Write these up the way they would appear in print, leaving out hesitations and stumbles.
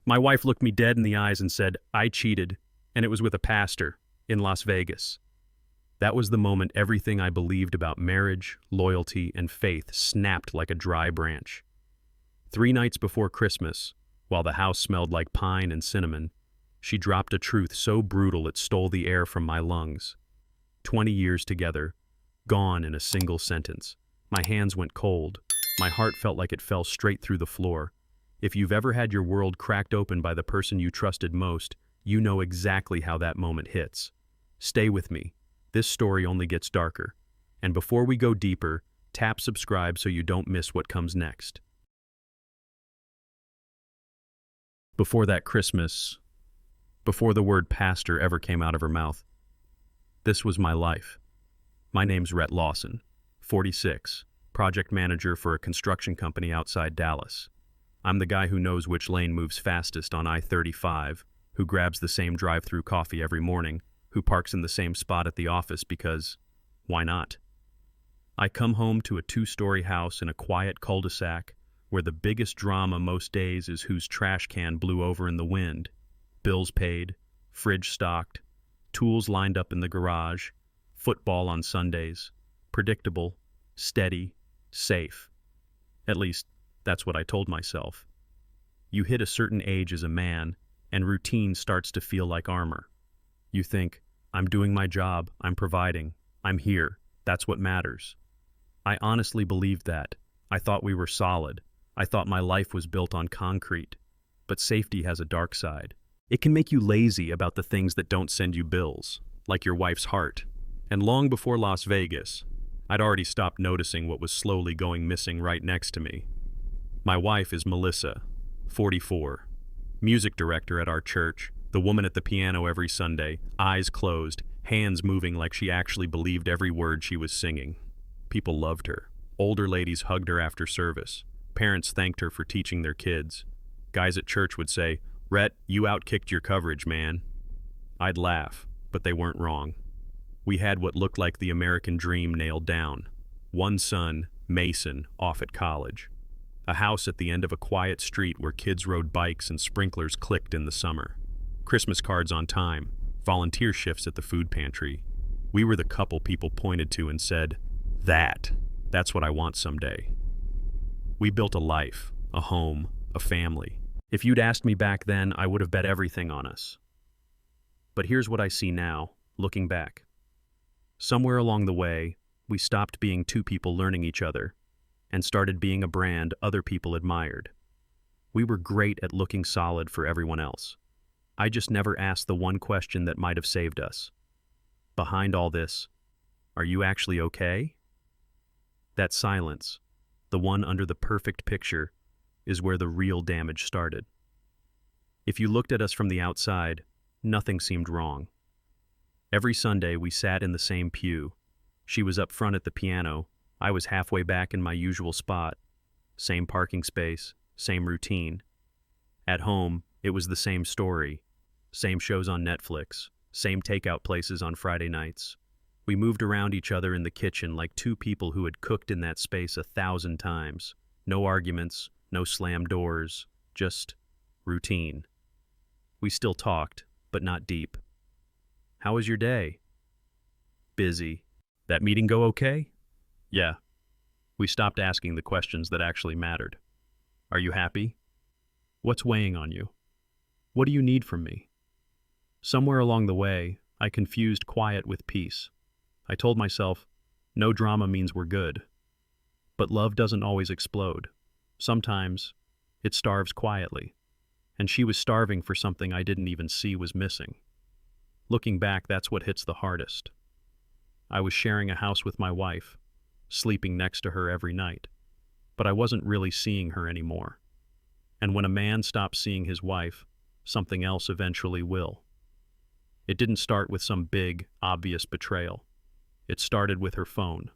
My wife looked me dead in the eyes and said, I cheated, and it was with a pastor in Las Vegas. That was the moment everything I believed about marriage, loyalty, and faith snapped like a dry branch. 3 nights before Christmas, while the house smelled like pine and cinnamon, she dropped a truth so brutal it stole the air from my lungs. 20 years together, gone in a single sentence. My hands went cold. My heart felt like it fell straight through the floor. If you've ever had your world cracked open by the person you trusted most, you know exactly how that moment hits. Stay with me. This story only gets darker. And before we go deeper, tap subscribe so you don't miss what comes next. Before that Christmas, before the word pastor ever came out of her mouth, this was my life. My name's Rhett Lawson, 46, project manager for a construction company outside Dallas. I'm the guy who knows which lane moves fastest on I-35, who grabs the same drive-through coffee every morning, who parks in the same spot at the office because, why not? I come home to a 2-story house in a quiet cul-de-sac where the biggest drama most days is whose trash can blew over in the wind. Bills paid, fridge stocked, tools lined up in the garage, football on Sundays. Predictable, steady, safe. At least, that's what I told myself. You hit a certain age as a man, and routine starts to feel like armor. You think, I'm doing my job, I'm providing, I'm here, that's what matters. I honestly believed that. I thought we were solid. I thought my life was built on concrete. But safety has a dark side. It can make you lazy about the things that don't send you bills, like your wife's heart. And long before Las Vegas, I'd already stopped noticing what was slowly going missing right next to me. My wife is Melissa, 44, music director at our church, the woman at the piano every Sunday, eyes closed, hands moving like she actually believed every word she was singing. People loved her. Older ladies hugged her after service. Parents thanked her for teaching their kids. Guys at church would say, Rhett, you outkicked your coverage, man. I'd laugh, but they weren't wrong. We had what looked like the American dream nailed down. One son, Mason, off at college. A house at the end of a quiet street where kids rode bikes and sprinklers clicked in the summer. Christmas cards on time, volunteer shifts at the food pantry. We were the couple people pointed to and said, that's what I want someday. We built a life, a home, a family. If you'd asked me back then, I would have bet everything on us. But here's what I see now, looking back. Somewhere along the way, we stopped being two people learning each other and started being a brand other people admired. We were great at looking solid for everyone else. I just never asked the one question that might have saved us. Behind all this, are you actually okay? That silence, the one under the perfect picture, is where the real damage started. If you looked at us from the outside, nothing seemed wrong. Every Sunday we sat in the same pew. She was up front at the piano, I was halfway back in my usual spot. Same parking space, same routine. At home, it was the same story. Same shows on Netflix, same takeout places on Friday nights. We moved around each other in the kitchen like two people who had cooked in that space 1,000 times. No arguments, no slam doors, just routine. We still talked, but not deep. How was your day? Busy. That meeting go okay? Yeah. We stopped asking the questions that actually mattered. Are you happy? What's weighing on you? What do you need from me? Somewhere along the way, I confused quiet with peace. I told myself, no drama means we're good. But love doesn't always explode. Sometimes, it starves quietly. And she was starving for something I didn't even see was missing. Looking back, that's what hits the hardest. I was sharing a house with my wife, sleeping next to her every night, but I wasn't really seeing her anymore. And when a man stops seeing his wife, something else eventually will. It didn't start with some big, obvious betrayal. It started with her phone.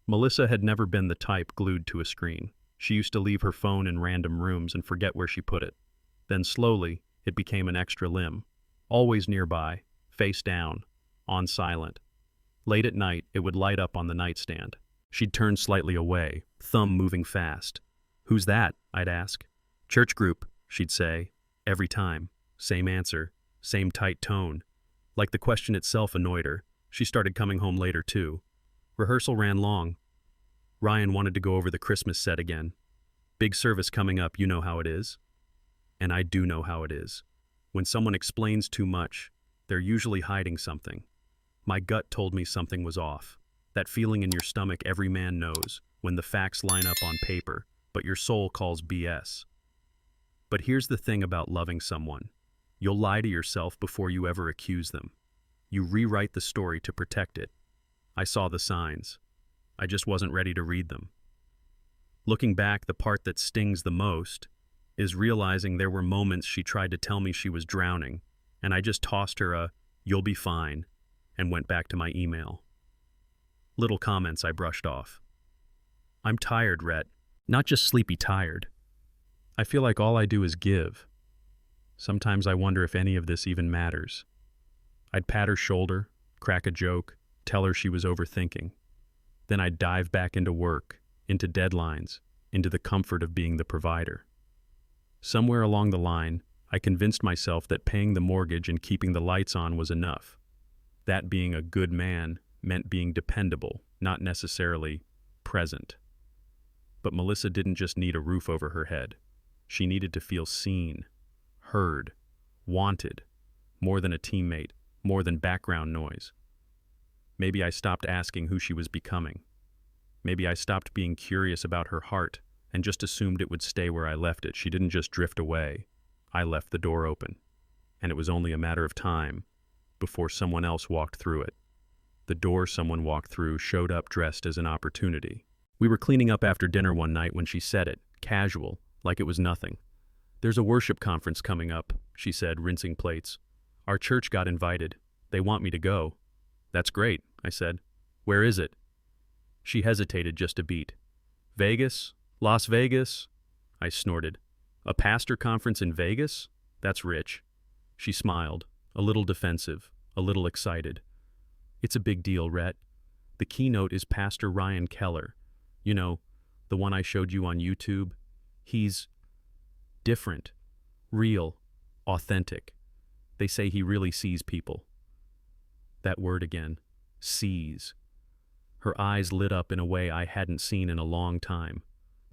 Melissa had never been the type glued to a screen. She used to leave her phone in random rooms and forget where she put it. Then slowly, it became an extra limb. Always nearby, face down, on silent. Late at night, it would light up on the nightstand. She'd turn slightly away, thumb moving fast. Who's that? I'd ask. Church group, she'd say. Every time. Same answer. Same tight tone. Like the question itself annoyed her. She started coming home later, too. Rehearsal ran long. Ryan wanted to go over the Christmas set again. Big service coming up, you know how it is. And I do know how it is. When someone explains too much, they're usually hiding something. My gut told me something was off. That feeling in your stomach every man knows, when the facts line up on paper, but your soul calls BS. But here's the thing about loving someone. You'll lie to yourself before you ever accuse them. You rewrite the story to protect it. I saw the signs. I just wasn't ready to read them. Looking back, the part that stings the most is realizing there were moments she tried to tell me she was drowning, and I just tossed her a, "You'll be fine," and went back to my email. Little comments I brushed off. I'm tired, Rhett. Not just sleepy tired. I feel like all I do is give. Sometimes I wonder if any of this even matters. I'd pat her shoulder, crack a joke, tell her she was overthinking. Then I'd dive back into work, into deadlines, into the comfort of being the provider. Somewhere along the line, I convinced myself that paying the mortgage and keeping the lights on was enough. That being a good man meant being dependable, not necessarily present. But Melissa didn't just need a roof over her head. She needed to feel seen, heard, wanted, more than a teammate, more than background noise. Maybe I stopped asking who she was becoming. Maybe I stopped being curious about her heart and just assumed it would stay where I left it. She didn't just drift away. I left the door open. And it was only a matter of time before someone else walked through it. The door someone walked through showed up dressed as an opportunity. We were cleaning up after dinner one night when she said it, casual, like it was nothing. "There's a worship conference coming up," she said, rinsing plates. "Our church got invited. They want me to go." "That's great," I said. "Where is it?" She hesitated just a beat. "Vegas? Las Vegas?" I snorted. "A pastor conference in Vegas? That's rich." She smiled, a little defensive, a little excited. "It's a big deal, Rhett. The keynote is Pastor Ryan Keller. You know, the one I showed you on YouTube. He's different, real, authentic. They say he really sees people." That word again, sees. Her eyes lit up in a way I hadn't seen in a long time.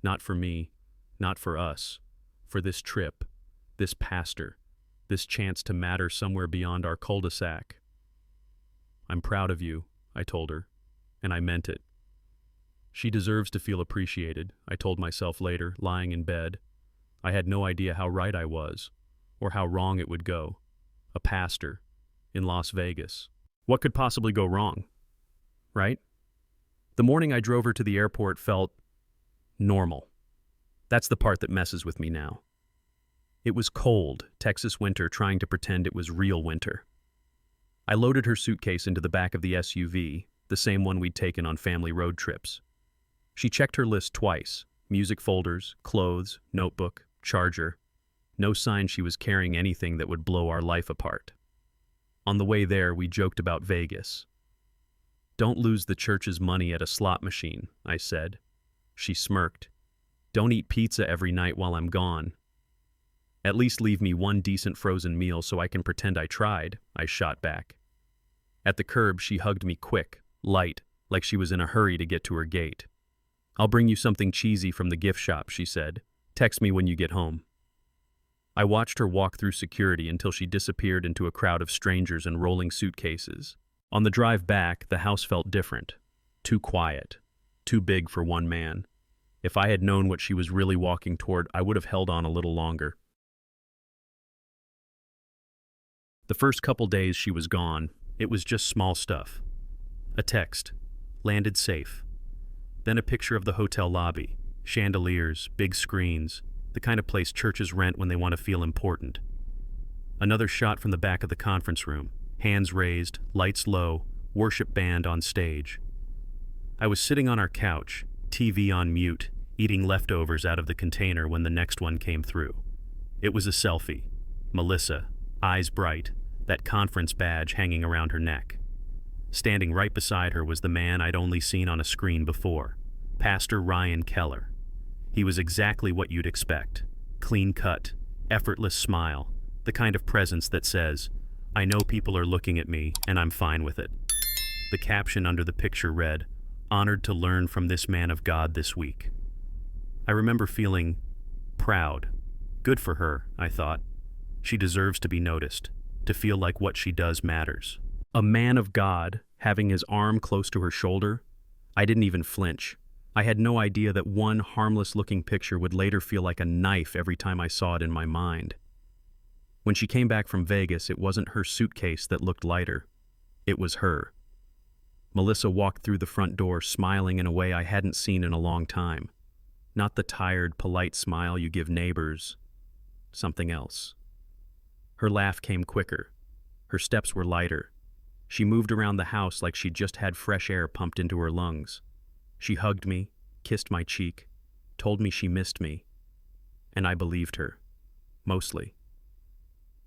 Not for me, not for us, for this trip, this pastor, this chance to matter somewhere beyond our cul-de-sac. "I'm proud of you," I told her, and I meant it. She deserves to feel appreciated, I told myself later, lying in bed. I had no idea how right I was, or how wrong it would go. A pastor, in Las Vegas. What could possibly go wrong? Right? The morning I drove her to the airport felt normal. That's the part that messes with me now. It was cold, Texas winter, trying to pretend it was real winter. I loaded her suitcase into the back of the SUV, the same one we'd taken on family road trips. She checked her list twice: music folders, clothes, notebook, charger. No sign she was carrying anything that would blow our life apart. On the way there, we joked about Vegas. "Don't lose the church's money at a slot machine," I said. She smirked. "Don't eat pizza every night while I'm gone." "At least leave me one decent frozen meal so I can pretend I tried," I shot back. At the curb, she hugged me quick, light, like she was in a hurry to get to her gate. "I'll bring you something cheesy from the gift shop," she said. "Text me when you get home." I watched her walk through security until she disappeared into a crowd of strangers and rolling suitcases. On the drive back, the house felt different. Too quiet. Too big for one man. If I had known what she was really walking toward, I would have held on a little longer. The first couple days she was gone, it was just small stuff. A text. Landed safe. Then a picture of the hotel lobby. Chandeliers, big screens, the kind of place churches rent when they want to feel important. Another shot from the back of the conference room. Hands raised, lights low, worship band on stage. I was sitting on our couch, TV on mute, eating leftovers out of the container when the next one came through. It was a selfie. Melissa, eyes bright, that conference badge hanging around her neck. Standing right beside her was the man I'd only seen on a screen before, Pastor Ryan Keller. He was exactly what you'd expect. Clean cut, effortless smile, the kind of presence that says, "I know people are looking at me and I'm fine with it." The caption under the picture read, "Honored to learn from this man of God this week." I remember feeling proud. Good for her, I thought. She deserves to be noticed, to feel like what she does matters. A man of God having his arm close to her shoulder? I didn't even flinch. I had no idea that one harmless-looking picture would later feel like a knife every time I saw it in my mind. When she came back from Vegas, it wasn't her suitcase that looked lighter. It was her. Melissa walked through the front door smiling in a way I hadn't seen in a long time. Not the tired, polite smile you give neighbors. Something else. Her laugh came quicker. Her steps were lighter. She moved around the house like she'd just had fresh air pumped into her lungs. She hugged me, kissed my cheek, told me she missed me. And I believed her. Mostly.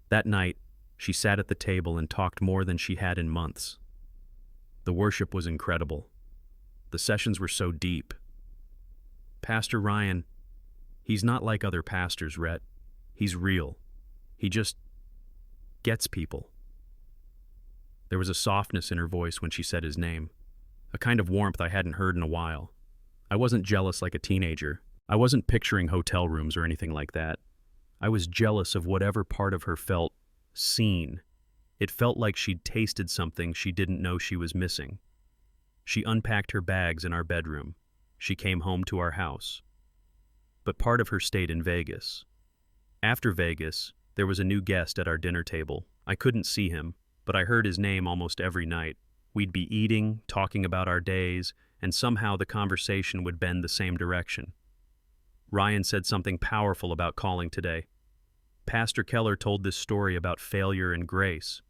That night, she sat at the table and talked more than she had in months. The worship was incredible. The sessions were so deep. Pastor Ryan, he's not like other pastors, Rhett. He's real. He just gets people. There was a softness in her voice when she said his name, a kind of warmth I hadn't heard in a while. I wasn't jealous like a teenager. I wasn't picturing hotel rooms or anything like that. I was jealous of whatever part of her felt seen. It felt like she'd tasted something she didn't know she was missing. She unpacked her bags in our bedroom. She came home to our house. But part of her stayed in Vegas. After Vegas, there was a new guest at our dinner table. I couldn't see him, but I heard his name almost every night. We'd be eating, talking about our days, and somehow the conversation would bend the same direction. Ryan said something powerful about calling today. Pastor Keller told this story about failure and grace.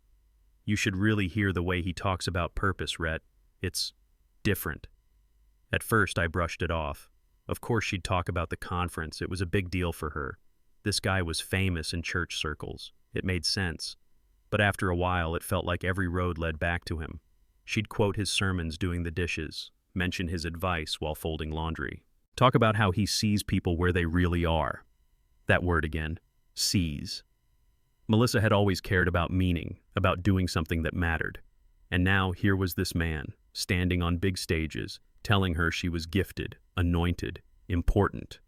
You should really hear the way he talks about purpose, Rhett. It's different. At first, I brushed it off. Of course she'd talk about the conference. It was a big deal for her. This guy was famous in church circles. It made sense. But after a while, it felt like every road led back to him. She'd quote his sermons doing the dishes, mention his advice while folding laundry. Talk about how he sees people where they really are. That word again, sees. Melissa had always cared about meaning, about doing something that mattered. And now here was this man, standing on big stages, telling her she was gifted, anointed, important.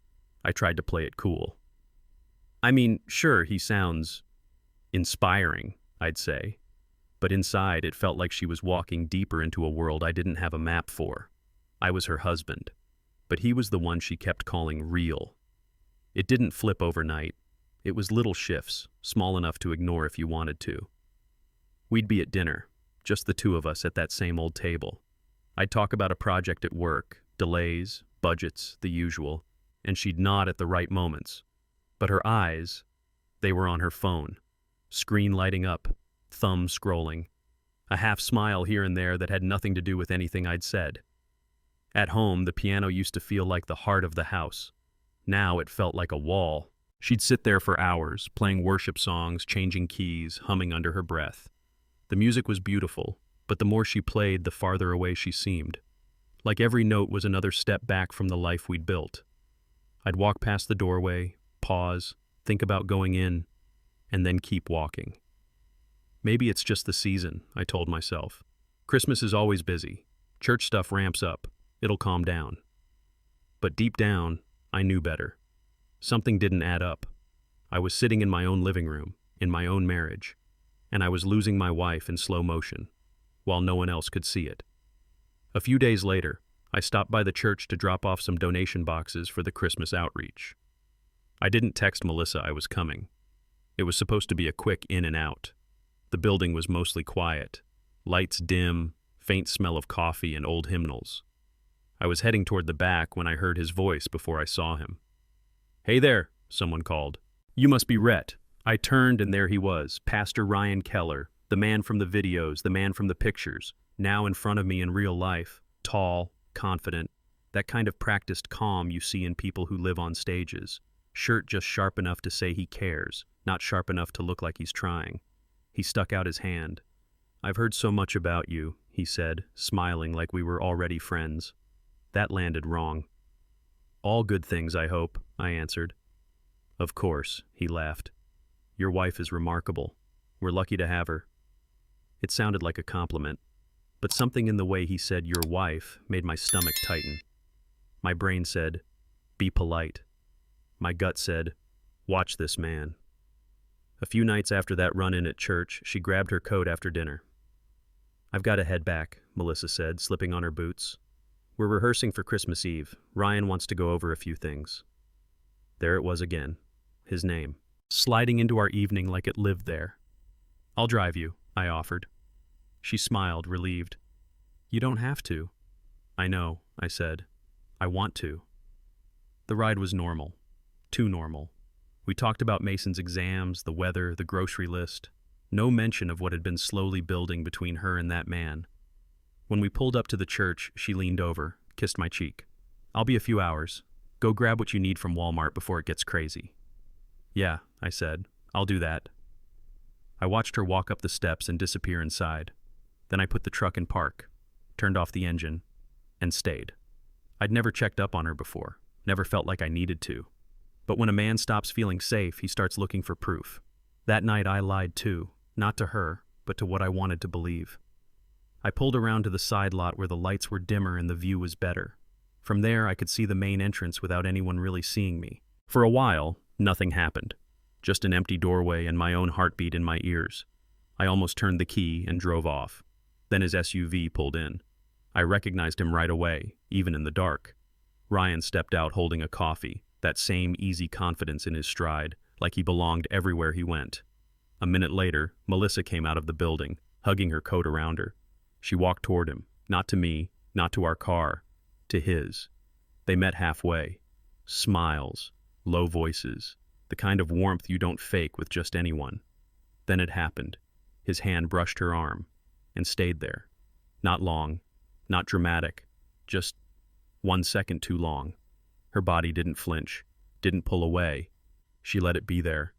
I tried to play it cool. I mean, sure, he sounds inspiring, I'd say. But inside, it felt like she was walking deeper into a world I didn't have a map for. I was her husband. But he was the one she kept calling real. It didn't flip overnight. It was little shifts, small enough to ignore if you wanted to. We'd be at dinner, just the two of us at that same old table. I'd talk about a project at work, delays, budgets, the usual, and she'd nod at the right moments. But her eyes, they were on her phone, screen lighting up, thumb scrolling, a half smile here and there that had nothing to do with anything I'd said. At home, the piano used to feel like the heart of the house. Now it felt like a wall. She'd sit there for hours, playing worship songs, changing keys, humming under her breath. The music was beautiful, but the more she played, the farther away she seemed. Like every note was another step back from the life we'd built. I'd walk past the doorway, pause, think about going in, and then keep walking. Maybe it's just the season, I told myself. Christmas is always busy. Church stuff ramps up. It'll calm down. But deep down, I knew better. Something didn't add up. I was sitting in my own living room, in my own marriage, and I was losing my wife in slow motion, while no one else could see it. A few days later, I stopped by the church to drop off some donation boxes for the Christmas outreach. I didn't text Melissa I was coming. It was supposed to be a quick in and out. The building was mostly quiet, lights dim, faint smell of coffee and old hymnals. I was heading toward the back when I heard his voice before I saw him. "Hey there," someone called. "You must be Rhett." I turned and there he was, Pastor Ryan Keller, the man from the videos, the man from the pictures, now in front of me in real life, tall, confident, that kind of practiced calm you see in people who live on stages. Shirt just sharp enough to say he cares, not sharp enough to look like he's trying. He stuck out his hand. "I've heard so much about you," he said, smiling like we were already friends. That landed wrong. "All good things, I hope," I answered. Of course, he laughed. Your wife is remarkable. We're lucky to have her. It sounded like a compliment, but something in the way he said your wife made my stomach tighten. My brain said, be polite. My gut said, watch this man. A few nights after that run-in at church, she grabbed her coat after dinner. I've got to head back, Melissa said, slipping on her boots. We're rehearsing for Christmas Eve. Ryan wants to go over a few things. There it was again. His name. Sliding into our evening like it lived there. I'll drive you, I offered. She smiled, relieved. You don't have to. I know, I said. I want to. The ride was normal. Too normal. We talked about Mason's exams, the weather, the grocery list. No mention of what had been slowly building between her and that man. When we pulled up to the church, she leaned over, kissed my cheek. I'll be a few hours. Go grab what you need from Walmart before it gets crazy. Yeah, I said. I'll do that. I watched her walk up the steps and disappear inside. Then I put the truck in park, turned off the engine, and stayed. I'd never checked up on her before, never felt like I needed to. But when a man stops feeling safe, he starts looking for proof. That night I lied too, not to her, but to what I wanted to believe. I pulled around to the side lot where the lights were dimmer and the view was better. From there, I could see the main entrance without anyone really seeing me. For a while, nothing happened. Just an empty doorway and my own heartbeat in my ears. I almost turned the key and drove off. Then his SUV pulled in. I recognized him right away, even in the dark. Ryan stepped out holding a coffee, that same easy confidence in his stride, like he belonged everywhere he went. A minute later, Melissa came out of the building, hugging her coat around her. She walked toward him, not to me, not to our car, to his. They met halfway. Smiles, low voices, the kind of warmth you don't fake with just anyone. Then it happened. His hand brushed her arm, and stayed there. Not long, not dramatic, just 1 second too long. Her body didn't flinch, didn't pull away. She let it be there.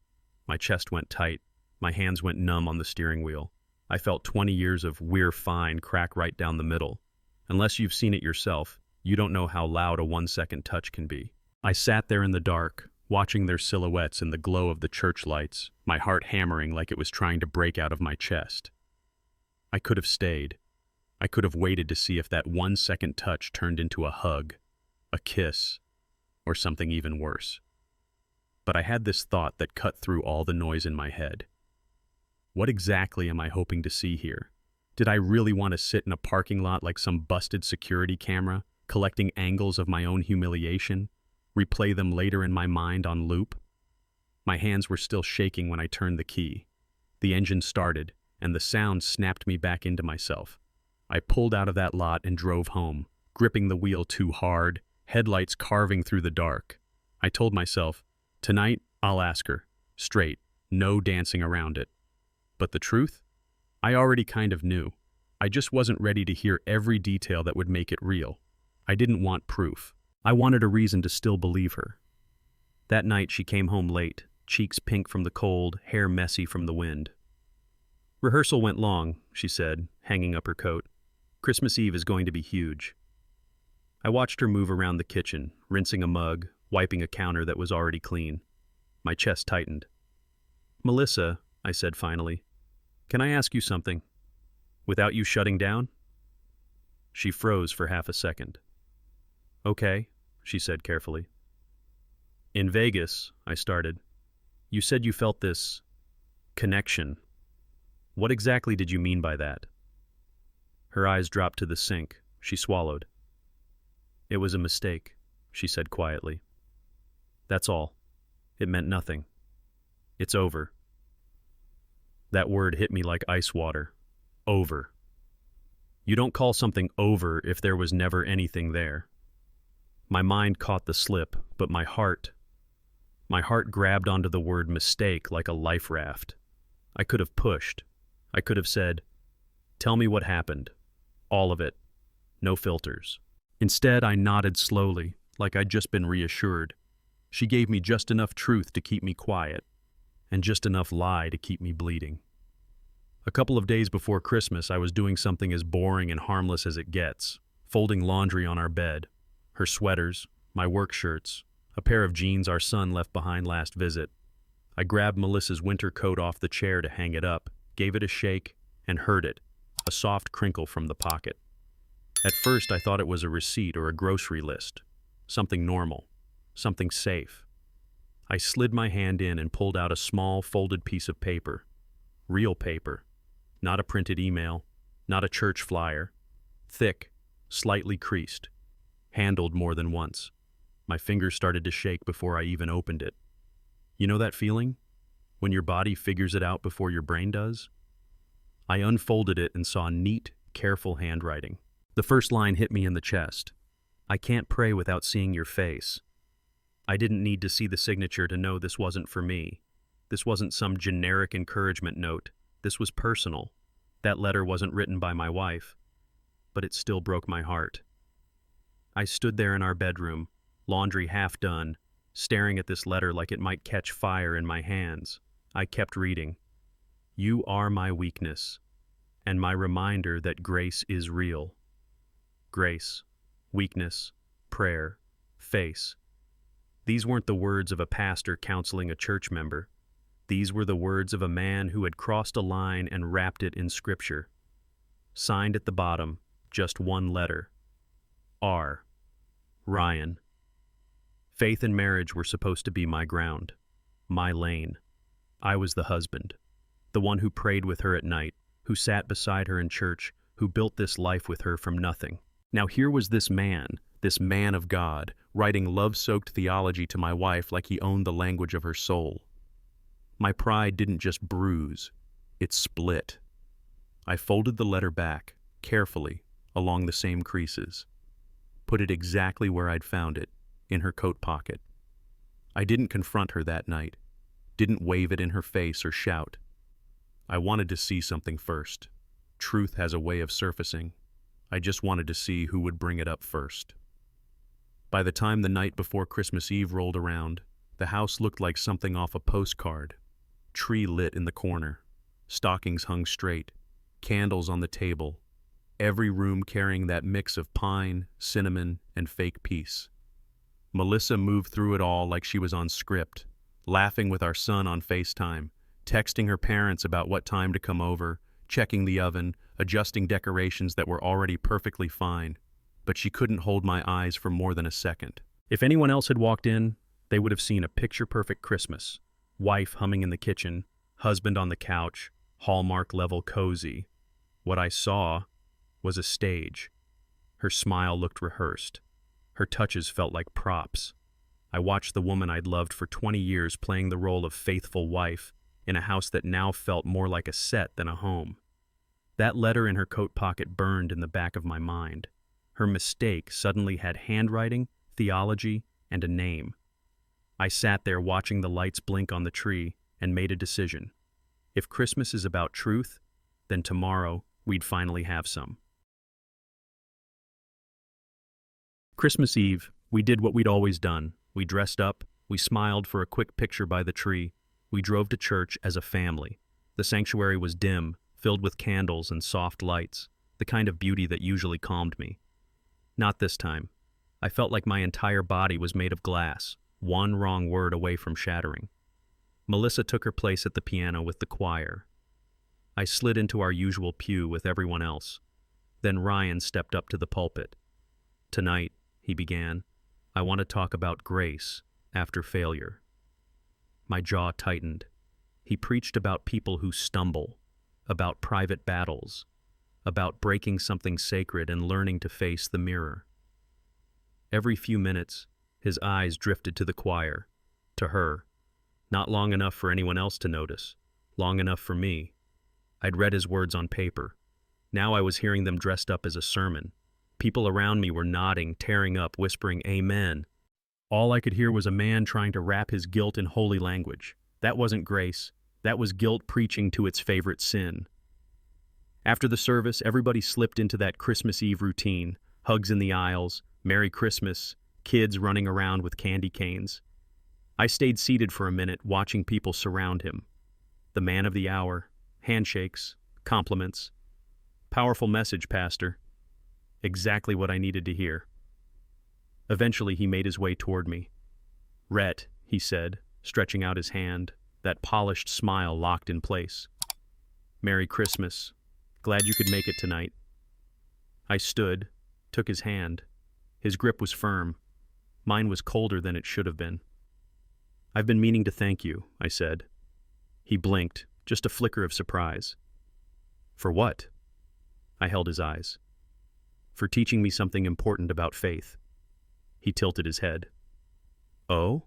My chest went tight. My hands went numb on the steering wheel. I felt 20 years of "we're fine" crack right down the middle. Unless you've seen it yourself, you don't know how loud a 1-second touch can be. I sat there in the dark, watching their silhouettes in the glow of the church lights, my heart hammering like it was trying to break out of my chest. I could have stayed. I could have waited to see if that 1-second touch turned into a hug, a kiss, or something even worse. But I had this thought that cut through all the noise in my head. What exactly am I hoping to see here? Did I really want to sit in a parking lot like some busted security camera, collecting angles of my own humiliation, replay them later in my mind on loop? My hands were still shaking when I turned the key. The engine started, and the sound snapped me back into myself. I pulled out of that lot and drove home, gripping the wheel too hard, headlights carving through the dark. I told myself, tonight I'll ask her, straight, no dancing around it. But the truth? I already kind of knew. I just wasn't ready to hear every detail that would make it real. I didn't want proof. I wanted a reason to still believe her. That night she came home late, cheeks pink from the cold, hair messy from the wind. Rehearsal went long, she said, hanging up her coat. Christmas Eve is going to be huge. I watched her move around the kitchen, rinsing a mug, wiping a counter that was already clean. My chest tightened. Melissa, I said finally, can I ask you something? Without you shutting down? She froze for half a second. Okay, she said carefully. In Vegas, I started, you said you felt this connection. What exactly did you mean by that? Her eyes dropped to the sink. She swallowed. It was a mistake, she said quietly. That's all. It meant nothing. It's over. That word hit me like ice water. Over. You don't call something over if there was never anything there. My mind caught the slip, but my heart grabbed onto the word mistake like a life raft. I could have pushed. I could have said, tell me what happened. All of it. No filters. Instead, I nodded slowly, like I'd just been reassured. She gave me just enough truth to keep me quiet, and just enough lie to keep me bleeding. A couple of days before Christmas, I was doing something as boring and harmless as it gets, folding laundry on our bed. Her sweaters, my work shirts, a pair of jeans our son left behind last visit. I grabbed Melissa's winter coat off the chair to hang it up, gave it a shake, and heard it, a soft crinkle from the pocket. At first, I thought it was a receipt or a grocery list, something normal, something safe. I slid my hand in and pulled out a small, folded piece of paper. Real paper, not a printed email, not a church flyer. Thick, slightly creased, handled more than once. My fingers started to shake before I even opened it. You know that feeling? When your body figures it out before your brain does? I unfolded it and saw neat, careful handwriting. The first line hit me in the chest. I can't pray without seeing your face. I didn't need to see the signature to know this wasn't for me. This wasn't some generic encouragement note. This was personal. That letter wasn't written by my wife, but it still broke my heart. I stood there in our bedroom, laundry half done, staring at this letter like it might catch fire in my hands. I kept reading. You are my weakness, and my reminder that grace is real. Grace, weakness, prayer, face. These weren't the words of a pastor counseling a church member. These were the words of a man who had crossed a line and wrapped it in Scripture. Signed at the bottom, just one letter. R. Ryan. Faith and marriage were supposed to be my ground, my lane. I was the husband, the one who prayed with her at night, who sat beside her in church, who built this life with her from nothing. Now here was this man of God, writing love-soaked theology to my wife like he owned the language of her soul. My pride didn't just bruise, it split. I folded the letter back, carefully, along the same creases. Put it exactly where I'd found it, in her coat pocket. I didn't confront her that night, didn't wave it in her face or shout. I wanted to see something first. Truth has a way of surfacing. I just wanted to see who would bring it up first. By the time the night before Christmas Eve rolled around, the house looked like something off a postcard. Tree lit in the corner, stockings hung straight, candles on the table, every room carrying that mix of pine, cinnamon, and fake peace. Melissa moved through it all like she was on script, laughing with our son on FaceTime, texting her parents about what time to come over, checking the oven, adjusting decorations that were already perfectly fine. But she couldn't hold my eyes for more than a second. If anyone else had walked in, they would have seen a picture-perfect Christmas. Wife humming in the kitchen, husband on the couch, Hallmark-level cozy. What I saw was a stage. Her smile looked rehearsed. Her touches felt like props. I watched the woman I'd loved for 20 years playing the role of faithful wife in a house that now felt more like a set than a home. That letter in her coat pocket burned in the back of my mind. Her mistake suddenly had handwriting, theology, and a name. I sat there watching the lights blink on the tree and made a decision. If Christmas is about truth, then tomorrow we'd finally have some. Christmas Eve, we did what we'd always done. We dressed up, we smiled for a quick picture by the tree, we drove to church as a family. The sanctuary was dim, filled with candles and soft lights, the kind of beauty that usually calmed me. Not this time. I felt like my entire body was made of glass, one wrong word away from shattering. Melissa took her place at the piano with the choir. I slid into our usual pew with everyone else. Then Ryan stepped up to the pulpit. Tonight, he began, I want to talk about grace after failure. My jaw tightened. He preached about people who stumble, about private battles, about breaking something sacred and learning to face the mirror. Every few minutes, his eyes drifted to the choir, to her. Not long enough for anyone else to notice, long enough for me. I'd read his words on paper. Now I was hearing them dressed up as a sermon. People around me were nodding, tearing up, whispering, Amen. All I could hear was a man trying to wrap his guilt in holy language. That wasn't grace. That was guilt preaching to its favorite sin. After the service, everybody slipped into that Christmas Eve routine. Hugs in the aisles, Merry Christmas, kids running around with candy canes. I stayed seated for a minute, watching people surround him. The man of the hour, handshakes, compliments. Powerful message, Pastor. Exactly what I needed to hear. Eventually, he made his way toward me. Rhett, he said, stretching out his hand, that polished smile locked in place. Merry Christmas. Glad you could make it tonight. I stood, took his hand. His grip was firm. Mine was colder than it should have been. I've been meaning to thank you, I said. He blinked, just a flicker of surprise. For what? I held his eyes. For teaching me something important about faith. He tilted his head. Oh?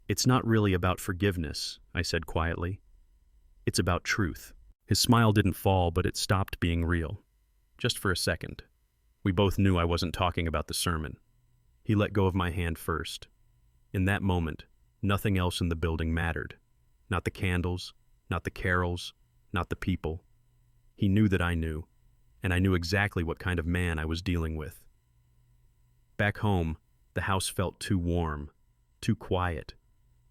It's not really about forgiveness, I said quietly. It's about truth. His smile didn't fall, but it stopped being real. Just for a second. We both knew I wasn't talking about the sermon. He let go of my hand first. In that moment, nothing else in the building mattered. Not the candles, not the carols, not the people. He knew that I knew, and I knew exactly what kind of man I was dealing with. Back home, the house felt too warm, too quiet.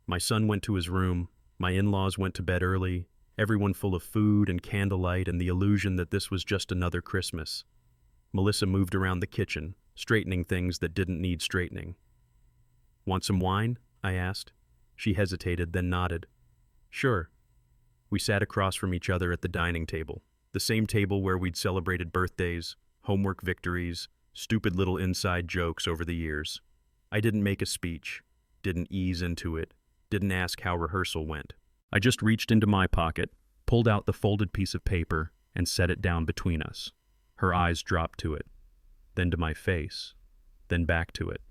My son went to his room, my in-laws went to bed early, everyone full of food and candlelight and the illusion that this was just another Christmas. Melissa moved around the kitchen, straightening things that didn't need straightening. Want some wine? I asked. She hesitated, then nodded. Sure. We sat across from each other at the dining table, the same table where we'd celebrated birthdays, homework victories, stupid little inside jokes over the years. I didn't make a speech, didn't ease into it, didn't ask how rehearsal went. I just reached into my pocket, pulled out the folded piece of paper, and set it down between us. Her eyes dropped to it, then to my face, then back to it.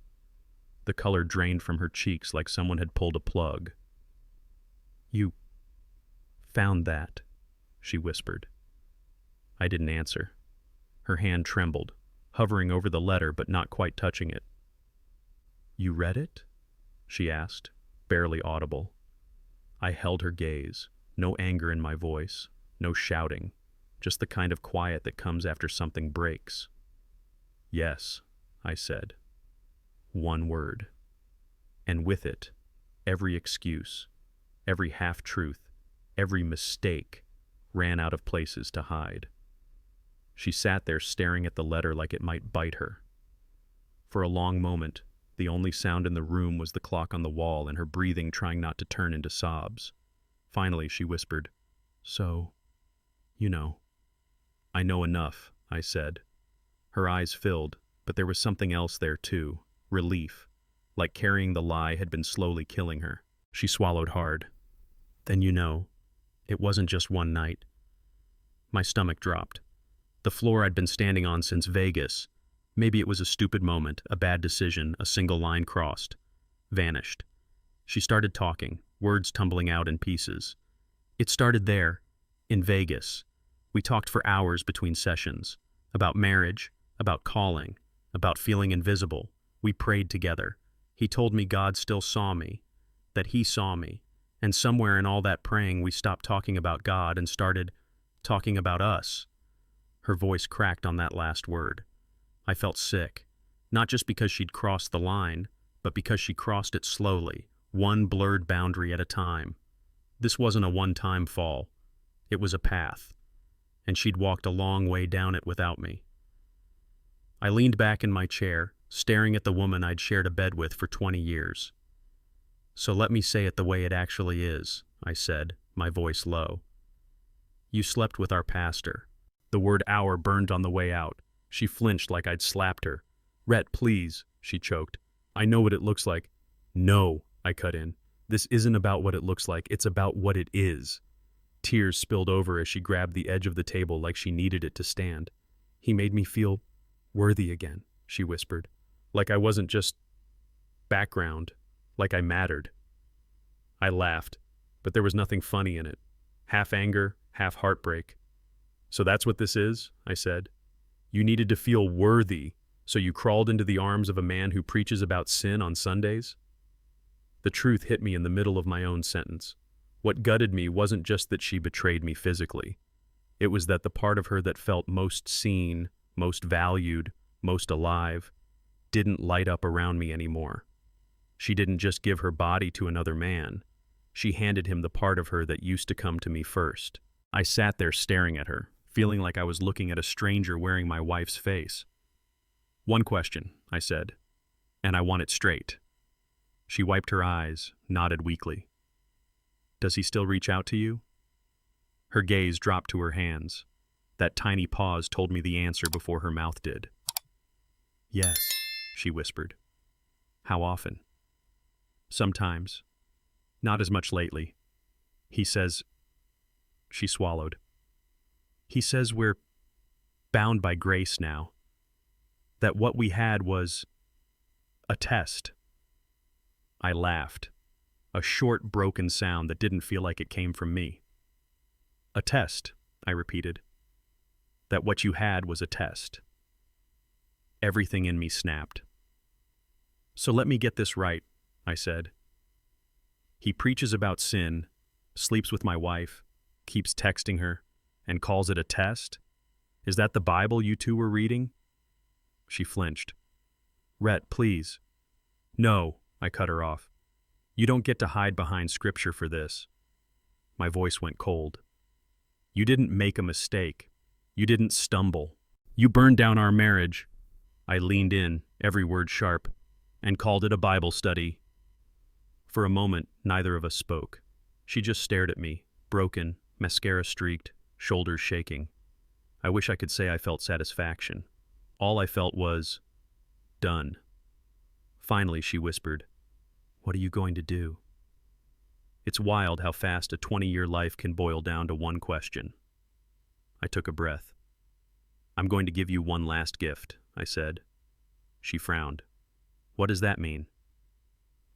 The color drained from her cheeks like someone had pulled a plug. You found that, she whispered. I didn't answer. Her hand trembled, hovering over the letter but not quite touching it. You read it? She asked, barely audible. I held her gaze, no anger in my voice, no shouting, just the kind of quiet that comes after something breaks. Yes, I said. One word. And with it, every excuse, every half-truth, every mistake ran out of places to hide. She sat there staring at the letter like it might bite her. For a long moment, the only sound in the room was the clock on the wall and her breathing trying not to turn into sobs. Finally, she whispered, So, you know. I know enough, I said. Her eyes filled, but there was something else there too, relief, like carrying the lie had been slowly killing her. She swallowed hard. Then you know, it wasn't just one night. My stomach dropped. The floor I'd been standing on since Vegas. Maybe it was a stupid moment, a bad decision, a single line crossed. Vanished. She started talking, words tumbling out in pieces. It started there, in Vegas. We talked for hours between sessions. About marriage, about calling, about feeling invisible. We prayed together. He told me God still saw me, that he saw me. And somewhere in all that praying we stopped talking about God and started talking about us. Her voice cracked on that last word. I felt sick, not just because she'd crossed the line, but because she crossed it slowly, one blurred boundary at a time. This wasn't a one-time fall. It was a path, and she'd walked a long way down it without me. I leaned back in my chair, staring at the woman I'd shared a bed with for 20 years. So let me say it the way it actually is, I said, my voice low. You slept with our pastor. The word "our" burned on the way out. She flinched like I'd slapped her. Rhett, please, she choked. I know what it looks like. No, I cut in. This isn't about what it looks like, it's about what it is. Tears spilled over as she grabbed the edge of the table like she needed it to stand. He made me feel worthy again, she whispered. Like I wasn't just background, like I mattered. I laughed, but there was nothing funny in it. Half anger, half heartbreak. So that's what this is, I said. You needed to feel worthy, so you crawled into the arms of a man who preaches about sin on Sundays? The truth hit me in the middle of my own sentence. What gutted me wasn't just that she betrayed me physically. It was that the part of her that felt most seen, most valued, most alive, didn't light up around me anymore. She didn't just give her body to another man. She handed him the part of her that used to come to me first. I sat there staring at her, feeling like I was looking at a stranger wearing my wife's face. One question, I said, and I want it straight. She wiped her eyes, nodded weakly. Does he still reach out to you? Her gaze dropped to her hands. That tiny pause told me the answer before her mouth did. Yes, she whispered. How often? Sometimes. Not as much lately. He says... She swallowed. He says we're bound by grace now. That what we had was a test. I laughed, a short, broken sound that didn't feel like it came from me. A test, I repeated. That what you had was a test. Everything in me snapped. So let me get this right, I said. He preaches about sin, sleeps with my wife, keeps texting her, and calls it a test? Is that the Bible you two were reading? She flinched. Rhett, please. No, I cut her off. You don't get to hide behind scripture for this. My voice went cold. You didn't make a mistake. You didn't stumble. You burned down our marriage. I leaned in, every word sharp, and called it a Bible study. For a moment, neither of us spoke. She just stared at me, broken, mascara streaked, shoulders shaking. I wish I could say I felt satisfaction. All I felt was done. Finally, she whispered, What are you going to do? It's wild how fast a 20-year life can boil down to one question. I took a breath. I'm going to give you one last gift, I said. She frowned. What does that mean?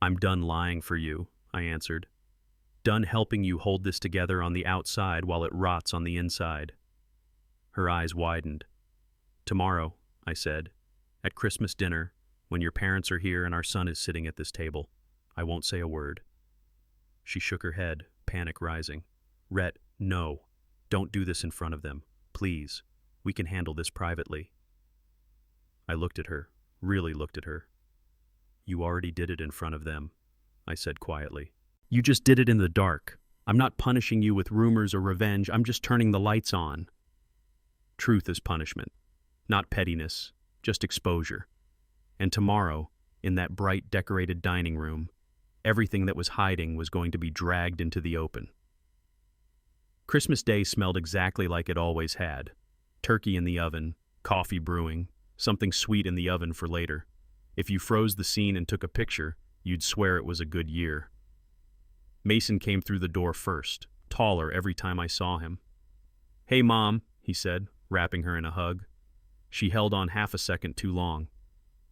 I'm done lying for you, I answered. Done helping you hold this together on the outside while it rots on the inside. Her eyes widened. Tomorrow, I said, at Christmas dinner, when your parents are here and our son is sitting at this table, I won't say a word. She shook her head, panic rising. Rhett, no. Don't do this in front of them. Please. We can handle this privately. I looked at her, really looked at her. You already did it in front of them, I said quietly. You just did it in the dark. I'm not punishing you with rumors or revenge. I'm just turning the lights on. Truth is punishment, not pettiness, just exposure. And tomorrow, in that bright, decorated dining room, everything that was hiding was going to be dragged into the open. Christmas Day smelled exactly like it always had. Turkey in the oven, coffee brewing, something sweet in the oven for later. If you froze the scene and took a picture, you'd swear it was a good year. Mason came through the door first, taller every time I saw him. Hey, Mom, he said, wrapping her in a hug. She held on half a second too long.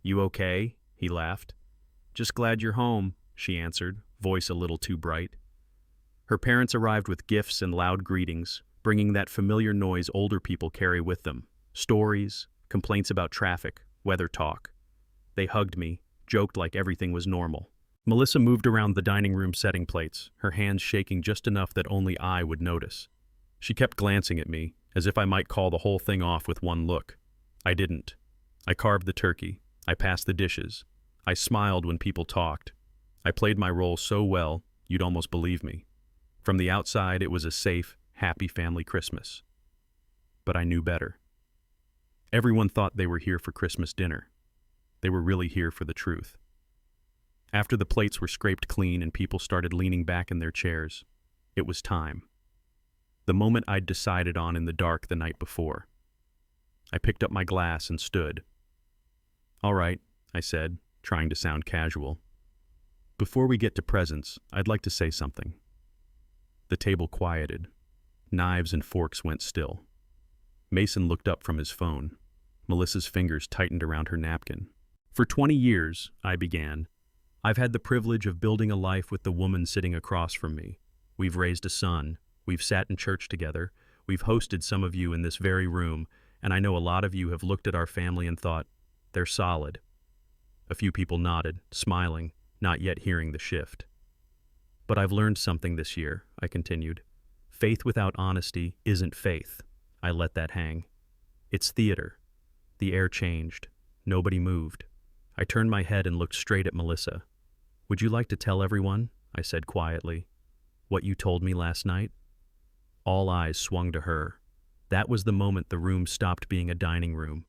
You okay? He laughed. Just glad you're home, she answered, voice a little too bright. Her parents arrived with gifts and loud greetings, bringing that familiar noise older people carry with them. Stories, complaints about traffic, weather talk. They hugged me, joked like everything was normal. Melissa moved around the dining room setting plates, her hands shaking just enough that only I would notice. She kept glancing at me, as if I might call the whole thing off with one look. I didn't. I carved the turkey. I passed the dishes. I smiled when people talked. I played my role so well, you'd almost believe me. From the outside, it was a safe, happy family Christmas. But I knew better. Everyone thought they were here for Christmas dinner. They were really here for the truth. After the plates were scraped clean and people started leaning back in their chairs, it was time. The moment I'd decided on in the dark the night before. I picked up my glass and stood. All right, I said, trying to sound casual. Before we get to presents, I'd like to say something. The table quieted. Knives and forks went still. Mason looked up from his phone. Melissa's fingers tightened around her napkin. For 20 years, I began, I've had the privilege of building a life with the woman sitting across from me. We've raised a son. We've sat in church together. We've hosted some of you in this very room, and I know a lot of you have looked at our family and thought, they're solid. A few people nodded, smiling, not yet hearing the shift. But I've learned something this year, I continued. Faith without honesty isn't faith. I let that hang. It's theater. The air changed. Nobody moved. I turned my head and looked straight at Melissa. Would you like to tell everyone, I said quietly, what you told me last night? All eyes swung to her. That was the moment the room stopped being a dining room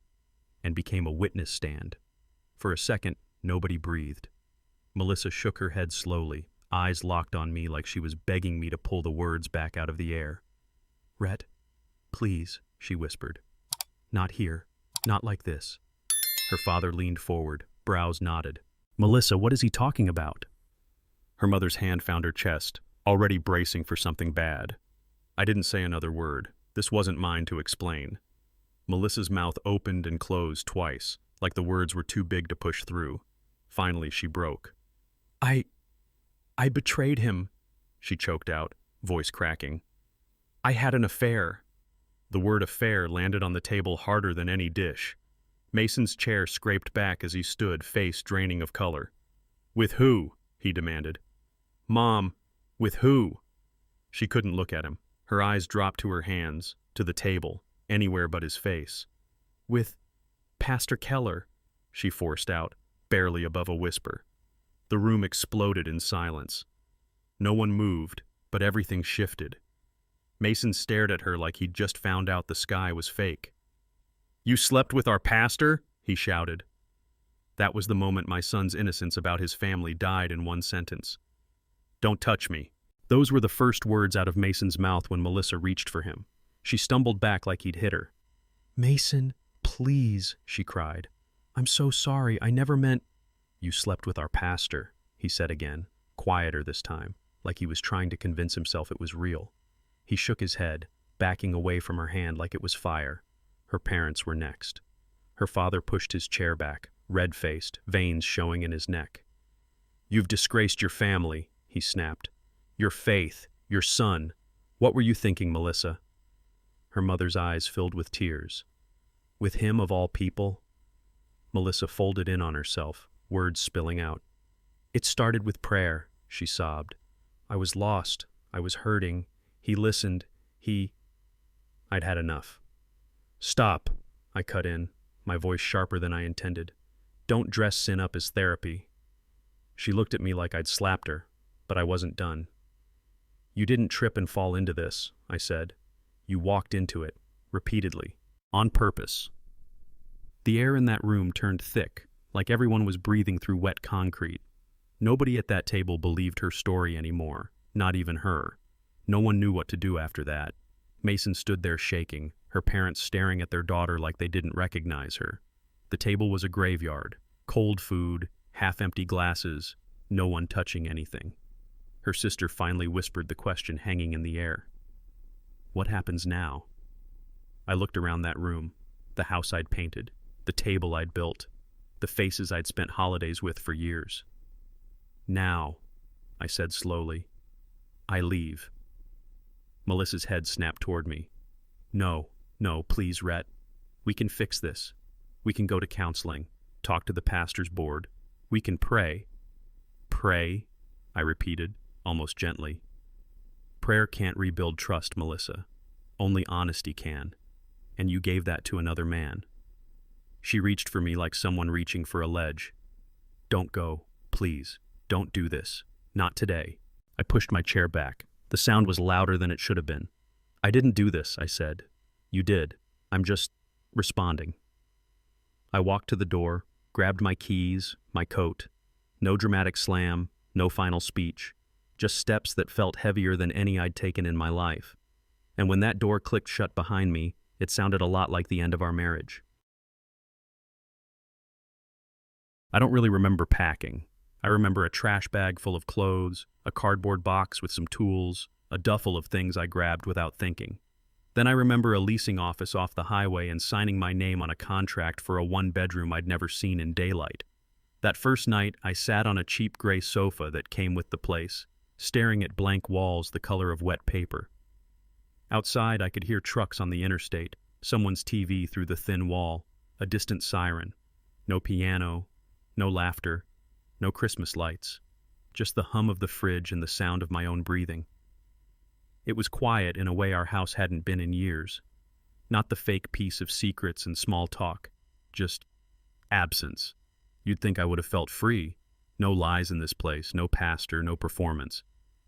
and became a witness stand. For a second, nobody breathed. Melissa shook her head slowly, eyes locked on me like she was begging me to pull the words back out of the air. "Rhett, please," she whispered. "Not here. Not like this." Her father leaned forward, brows knotted. "Melissa, what is he talking about?" Her mother's hand found her chest, already bracing for something bad. I didn't say another word. This wasn't mine to explain. Melissa's mouth opened and closed twice, like the words were too big to push through. Finally, she broke. I betrayed him," she choked out, voice cracking. "I had an affair." The word affair landed on the table harder than any dish. Mason's chair scraped back as he stood, face draining of color. "With who?" he demanded. "Mom, with who?" She couldn't look at him. Her eyes dropped to her hands, to the table, anywhere but his face. "With Pastor Keller," she forced out, barely above a whisper. The room exploded in silence. No one moved, but everything shifted. Mason stared at her like he'd just found out the sky was fake. "You slept with our pastor?" he shouted. That was the moment my son's innocence about his family died in one sentence. "Don't touch me." Those were the first words out of Mason's mouth when Melissa reached for him. She stumbled back like he'd hit her. "Mason, please," she cried. "I'm so sorry. I never meant—" "You slept with our pastor," he said again, quieter this time, like he was trying to convince himself it was real. He shook his head, backing away from her hand like it was fire. Her parents were next. Her father pushed his chair back, red-faced, veins showing in his neck. "You've disgraced your family," he snapped. "Your faith, your son. What were you thinking, Melissa?" Her mother's eyes filled with tears. "With him of all people?" Melissa folded in on herself, words spilling out. "It started with prayer," she sobbed. "I was lost. I was hurting. He listened. I'd had enough." "Stop," I cut in, my voice sharper than I intended. "Don't dress sin up as therapy." She looked at me like I'd slapped her, but I wasn't done. "You didn't trip and fall into this," I said. "You walked into it, repeatedly, on purpose." The air in that room turned thick, like everyone was breathing through wet concrete. Nobody at that table believed her story anymore, not even her. No one knew what to do after that. Mason stood there shaking, her parents staring at their daughter like they didn't recognize her. The table was a graveyard, cold food, half-empty glasses, no one touching anything. Her sister finally whispered the question hanging in the air. "What happens now?" I looked around that room, the house I'd painted, the table I'd built, the faces I'd spent holidays with for years. "Now," I said slowly, "I leave." Melissa's head snapped toward me. No, please, Rhett. We can fix this. We can go to counseling, talk to the pastor's board. We can pray." "Pray," I repeated, almost gently. "Prayer can't rebuild trust, Melissa. Only honesty can. And you gave that to another man." She reached for me like someone reaching for a ledge. "Don't go, please. Don't do this. Not today." I pushed my chair back. The sound was louder than it should have been. "I didn't do this," I said. "You did. I'm just responding." I walked to the door, grabbed my keys, my coat. No dramatic slam, no final speech. Just steps that felt heavier than any I'd taken in my life. And when that door clicked shut behind me, it sounded a lot like the end of our marriage. I don't really remember packing. I remember a trash bag full of clothes, a cardboard box with some tools, a duffel of things I grabbed without thinking. Then I remember a leasing office off the highway and signing my name on a contract for a one-bedroom I'd never seen in daylight. That first night, I sat on a cheap gray sofa that came with the place, staring at blank walls the color of wet paper. Outside, I could hear trucks on the interstate, someone's TV through the thin wall, a distant siren. No piano, no laughter, no Christmas lights, just the hum of the fridge and the sound of my own breathing. It was quiet in a way our house hadn't been in years. Not the fake peace of secrets and small talk, just absence. You'd think I would have felt free. No lies in this place, no pastor, no performance.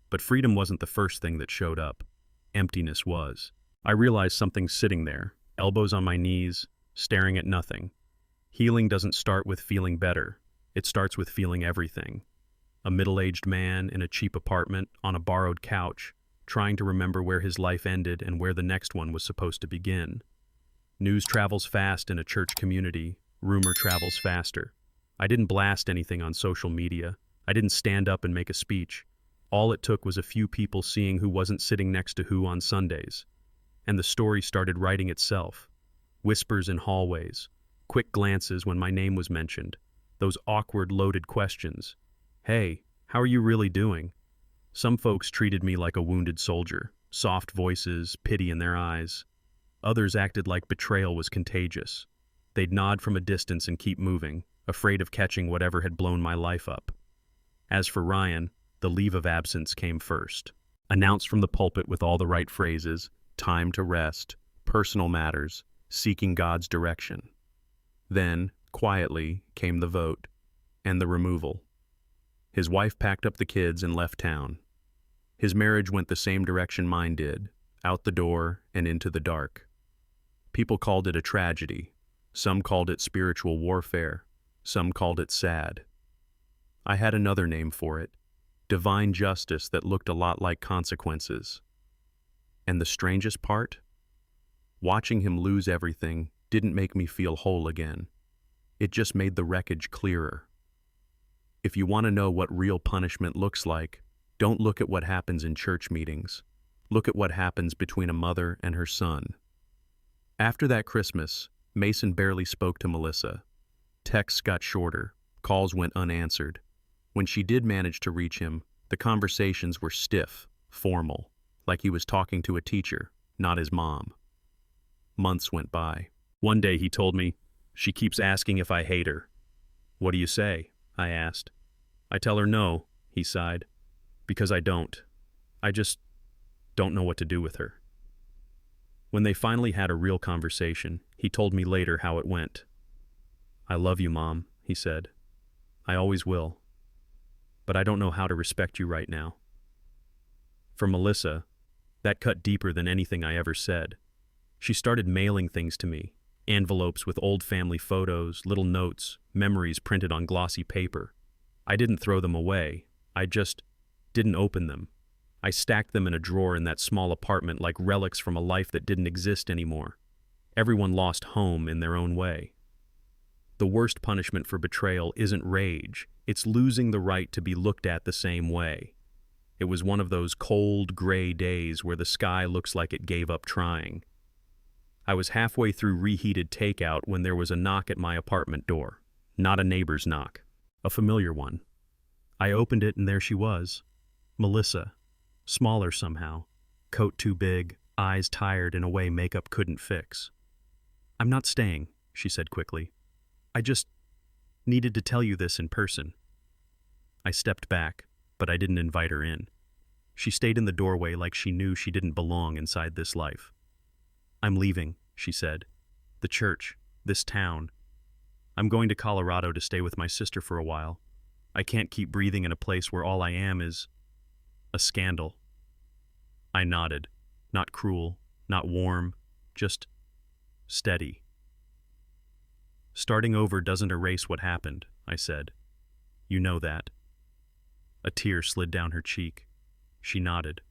But freedom wasn't the first thing that showed up. Emptiness was. I realized something sitting there, elbows on my knees, staring at nothing. Healing doesn't start with feeling better. It starts with feeling everything. a middle-aged man in a cheap apartment on a borrowed couch, trying to remember where his life ended and where the next one was supposed to begin. News travels fast in a church community, rumor travels faster. I didn't blast anything on social media. I didn't stand up and make a speech. All it took was a few people seeing who wasn't sitting next to who on Sundays. And the story started writing itself. Whispers in hallways, quick glances when my name was mentioned, those awkward loaded questions. Hey, how are you really doing? Some folks treated me like a wounded soldier, soft voices, pity in their eyes. Others acted like betrayal was contagious. They'd nod from a distance and keep moving, afraid of catching whatever had blown my life up. As for Ryan, the leave of absence came first. Announced from the pulpit with all the right phrases, time to rest, personal matters, seeking God's direction. Then, quietly, came the vote, and the removal. His wife packed up the kids and left town. His marriage went the same direction mine did, out the door and into the dark. People called it a tragedy. Some called it spiritual warfare. Some called it sad. I had another name for it, divine justice that looked a lot like consequences. And the strangest part? Watching him lose everything didn't make me feel whole again. It just made the wreckage clearer. If you want to know what real punishment looks like, don't look at what happens in church meetings. Look at what happens between a mother and her son. After that Christmas, Mason barely spoke to Melissa. Texts got shorter, calls went unanswered. When she did manage to reach him, the conversations were stiff, formal, like he was talking to a teacher, not his mom. Months went by. One day he told me, "She keeps asking if I hate her." "What do you say?" I asked. "I tell her no," he sighed, "because I don't. I just don't know what to do with her." When they finally had a real conversation, he told me later how it went. "I love you, Mom," he said. "I always will. But I don't know how to respect you right now." For Melissa, that cut deeper than anything I ever said. She started mailing things to me, envelopes with old family photos, little notes, memories printed on glossy paper. I didn't throw them away. I just didn't open them. I stacked them in a drawer in that small apartment like relics from a life that didn't exist anymore. Everyone lost home in their own way. The worst punishment for betrayal isn't rage. It's losing the right to be looked at the same way. It was one of those cold, gray days where the sky looks like it gave up trying. I was halfway through reheated takeout when there was a knock at my apartment door. Not a neighbor's knock. A familiar one. I opened it and there she was. Melissa. Smaller somehow. Coat too big, eyes tired in a way makeup couldn't fix. "I'm not staying," she said quickly. "I just needed to tell you this in person." I stepped back, but I didn't invite her in. She stayed in the doorway like she knew she didn't belong inside this life. "I'm leaving," she said. "The church, this town. I'm going to Colorado to stay with my sister for a while. I can't keep breathing in a place where all I am is a scandal." I nodded. Not cruel, not warm, just steady. "Starting over doesn't erase what happened," I said. "You know that." A tear slid down her cheek. She nodded.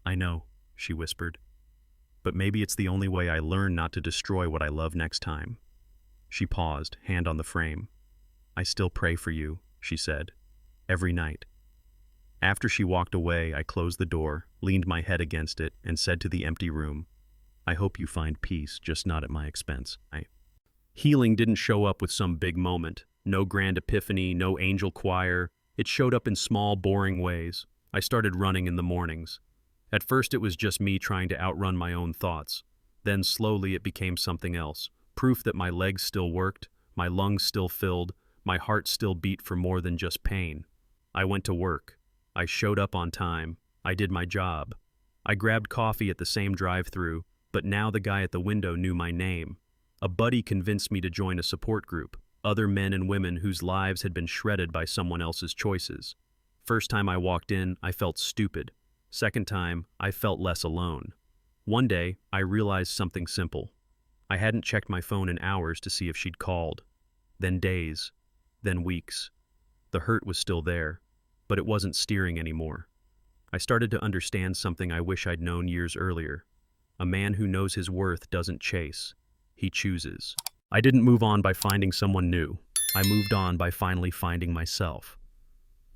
"I know," she whispered. "But maybe it's the only way I learn not to destroy what I love next time." She paused, hand on the frame. "I still pray for you," she said. "Every night." After she walked away, I closed the door, leaned my head against it, and said to the empty room, "I hope you find peace, just not at my expense." Healing didn't show up with some big moment. No grand epiphany, no angel choir. It showed up in small, boring ways. I started running in the mornings. At first it was just me trying to outrun my own thoughts. Then slowly it became something else. Proof that my legs still worked, my lungs still filled, my heart still beat for more than just pain. I went to work. I showed up on time. I did my job. I grabbed coffee at the same drive-thru, but now the guy at the window knew my name. A buddy convinced me to join a support group, other men and women whose lives had been shredded by someone else's choices. First time I walked in, I felt stupid. Second time, I felt less alone. One day, I realized something simple. I hadn't checked my phone in hours to see if she'd called. Then days. Then weeks. The hurt was still there, but it wasn't steering anymore. I started to understand something I wish I'd known years earlier. A man who knows his worth doesn't chase, he chooses. I didn't move on by finding someone new. I moved on by finally finding myself.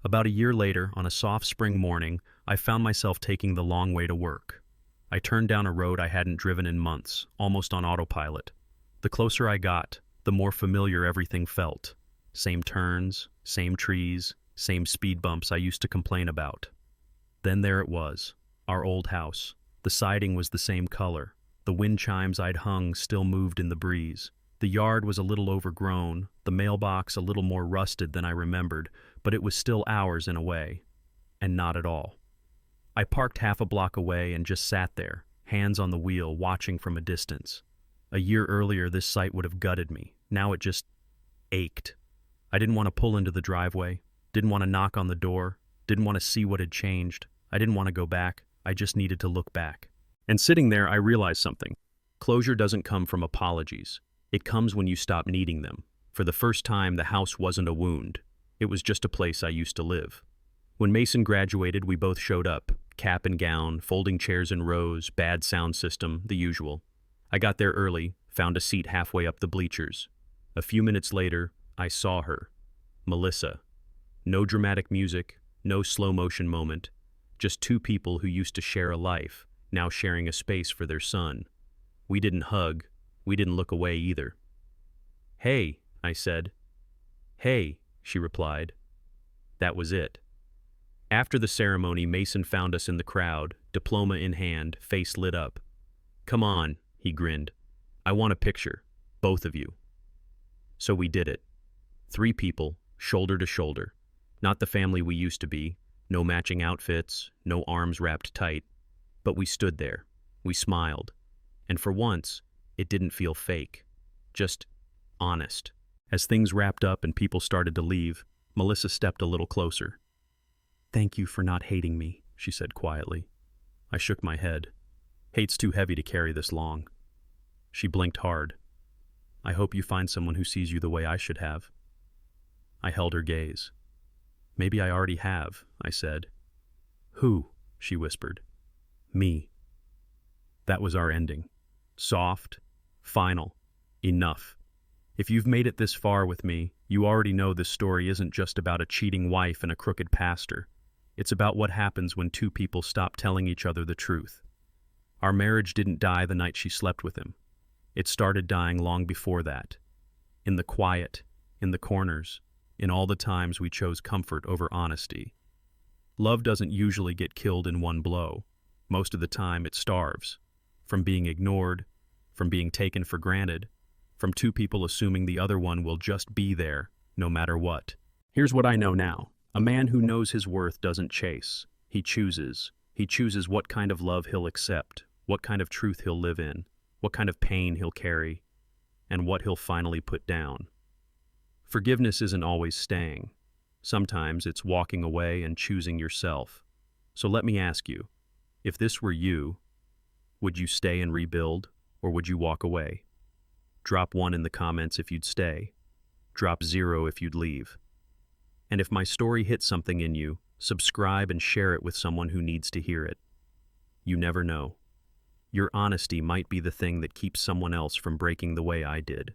About a year later, on a soft spring morning, I found myself taking the long way to work. I turned down a road I hadn't driven in months, almost on autopilot. The closer I got, the more familiar everything felt. Same turns, same trees, same speed bumps I used to complain about. Then there it was, our old house. The siding was the same color. The wind chimes I'd hung still moved in the breeze. The yard was a little overgrown, the mailbox a little more rusted than I remembered, but it was still ours in a way. And not at all. I parked half a block away and just sat there, hands on the wheel, watching from a distance. A year earlier, this sight would have gutted me. Now it just ached. I didn't want to pull into the driveway, didn't want to knock on the door, didn't want to see what had changed. I didn't want to go back. I just needed to look back. And sitting there, I realized something. Closure doesn't come from apologies. It comes when you stop needing them. For the first time, the house wasn't a wound. It was just a place I used to live. When Mason graduated, we both showed up. Cap and gown, folding chairs in rows, bad sound system, the usual. I got there early, found a seat halfway up the bleachers. A few minutes later, I saw her. Melissa. No dramatic music, no slow motion moment. Just two people who used to share a life, now sharing a space for their son. We didn't hug. We didn't look away either. "Hey," I said. "Hey," she replied. That was it. After the ceremony, Mason found us in the crowd, diploma in hand, face lit up. "Come on," he grinned. "I want a picture. Both of you." So we did it. 3 people, shoulder to shoulder. Not the family we used to be. No matching outfits, no arms wrapped tight. But we stood there. We smiled. And for once, it didn't feel fake. Just honest. As things wrapped up and people started to leave, Melissa stepped a little closer. "Thank you for not hating me," she said quietly. I shook my head. "Hate's too heavy to carry this long." She blinked hard. "I hope you find someone who sees you the way I should have." I held her gaze. "Maybe I already have," I said. "Who?" she whispered. "Me." That was our ending. Soft, final, enough. If you've made it this far with me, you already know this story isn't just about a cheating wife and a crooked pastor. It's about what happens when 2 people stop telling each other the truth. Our marriage didn't die the night she slept with him. It started dying long before that. In the quiet, in the corners, in all the times we chose comfort over honesty. Love doesn't usually get killed in one blow. Most of the time it starves. From being ignored, from being taken for granted, from 2 people assuming the other one will just be there, no matter what. Here's what I know now. A man who knows his worth doesn't chase. He chooses. He chooses what kind of love he'll accept, what kind of truth he'll live in, what kind of pain he'll carry, and what he'll finally put down. Forgiveness isn't always staying. Sometimes it's walking away and choosing yourself. So let me ask you, if this were you, would you stay and rebuild, or would you walk away? Drop 1 in the comments if you'd stay. Drop 0 if you'd leave. And if my story hit something in you, subscribe and share it with someone who needs to hear it. You never know. Your honesty might be the thing that keeps someone else from breaking the way I did.